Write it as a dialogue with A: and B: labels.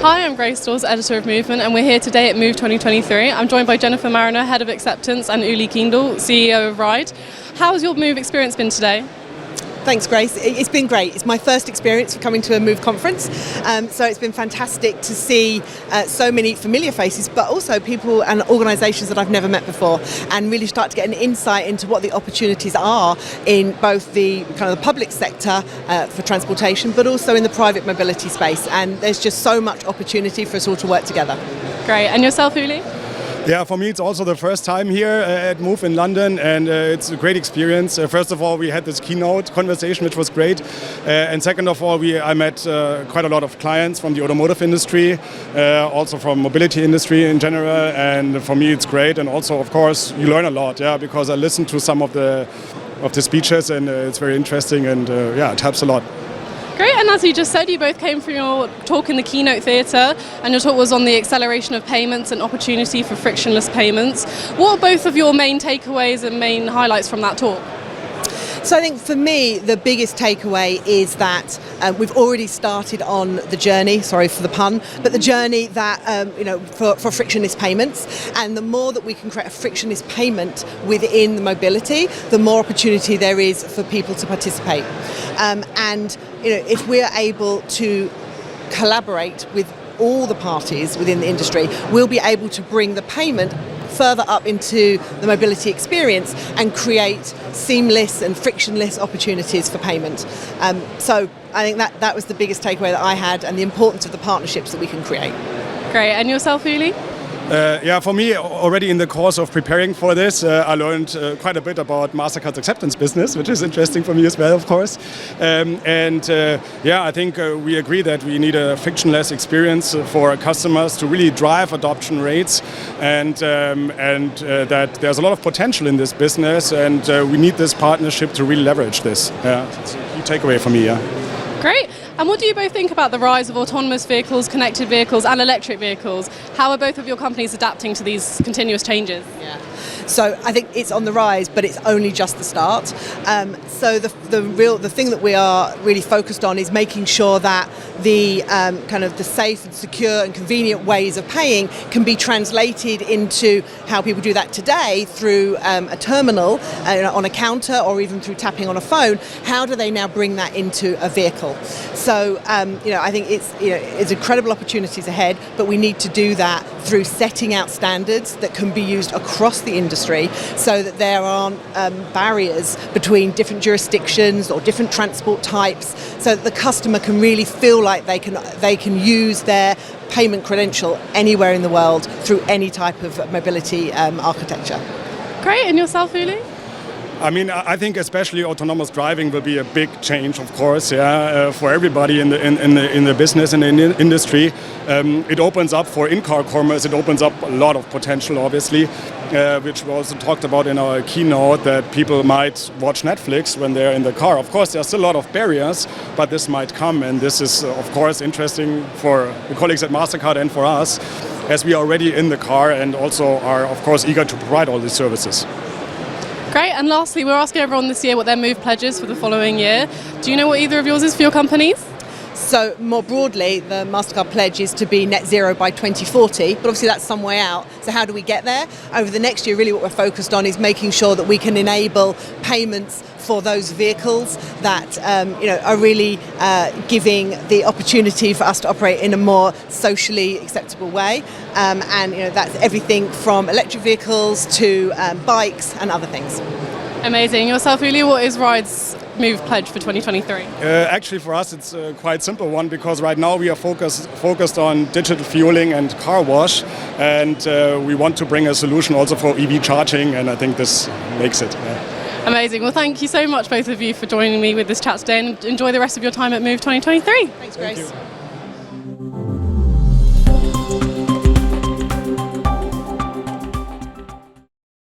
A: Hi, I'm Grace Dawes, editor of MOVEMNT, and we're here today at Move 2023. I'm joined by Jennifer Marriner, Head of Acceptance, and Uli Kiendl, CEO of Ryd. How's your Move experience been today?
B: Thanks, Grace. It's been great. It's my first experience of coming to a Move conference, so it's been fantastic to see so many familiar faces, but also people and organisations that I've never met before, and really start to get an insight into what the opportunities are in both the kind of the public sector for transportation, but also in the private mobility space. And there's just so much opportunity for us all to work together.
A: Great. And yourself, Uli?
C: Yeah, for me it's also the first time here at Move in London, and it's a great experience. First of all, we had this keynote conversation, which was great, and second of all, I met quite a lot of clients from the automotive industry, also from mobility industry in general, and for me it's great. And also, of course, you learn a lot, yeah, because I listened to some of the speeches, and it's very interesting, and yeah, it helps a lot.
A: Great, and as you just said, you both came from your talk in the keynote theatre, and your talk was on the acceleration of payments and opportunity for frictionless payments. What are both of your main takeaways and main highlights from that talk?
B: So I think for me, the biggest takeaway is that we've already started on the journey, sorry for the pun, but the journey that, for frictionless payments. And the more that we can create a frictionless payment within the mobility, the more opportunity there is for people to participate. And if we're able to collaborate with all the parties within the industry, we'll be able to bring the payment further up into the mobility experience and create seamless and frictionless opportunities for payment. So I think that was the biggest takeaway that I had, and the importance of the partnerships that we can create.
A: Great. And yourself, Uli?
C: Yeah, for me, already in the course of preparing for this, I learned quite a bit about Mastercard's acceptance business, which is interesting for me as well, of course. Yeah, I think we agree that we need a frictionless experience for customers to really drive adoption rates, and that there's a lot of potential in this business, and we need this partnership to really leverage this. Yeah, it's a key takeaway for me. Yeah.
A: Great. And what do you both think about the rise of autonomous vehicles, connected vehicles and electric vehicles? How are both of your companies adapting to these continuous changes?
B: Yeah. So I think it's on the rise, but it's only just the start. So the thing that we are really focused on is making sure that the kind of the safe and secure and convenient ways of paying can be translated into how people do that today through a terminal on a counter, or even through tapping on a phone. How do they now bring that into a vehicle? So I think it's incredible opportunities ahead, but we need to do that through setting out standards that can be used across the industry, so that there aren't barriers between different jurisdictions or different transport types, so that the customer can really feel like they can use their payment credential anywhere in the world through any type of mobility architecture.
A: Great. And yourself, Uli?
C: I mean, I think especially autonomous driving will be a big change, of course, yeah, for everybody in the business and in the industry. It opens up for in-car commerce. It opens up a lot of potential, obviously, which we also talked about in our keynote, that people might watch Netflix when they're in the car. Of course, there's still a lot of barriers, but this might come, and this is, of course, interesting for the colleagues at Mastercard and for us, as we are already in the car and also are, of course, eager to provide all these services.
A: Great. And lastly, we're asking everyone this year what their Move pledges for the following year. Do you know what either of yours is for your companies?
B: So more broadly, the Mastercard pledge is to be net zero by 2040, but obviously that's some way out. So how do we get there? Over the next year, really what we're focused on is making sure that we can enable payments for those vehicles that are really giving the opportunity for us to operate in a more socially acceptable way. And that's everything from electric vehicles to bikes and other things.
A: Amazing. Yourself, Uli, what is Ryd's Move pledge for 2023?
C: Actually, for us, it's a quite simple one, because right now we are focused on digital fueling and car wash, and we want to bring a solution also for EV charging, and I think this makes it. Yeah.
A: Amazing. Well, thank you so much, both of you, for joining me with this chat today, and enjoy the rest of your time at Move 2023.
B: Thanks, Grace.
C: Thank you.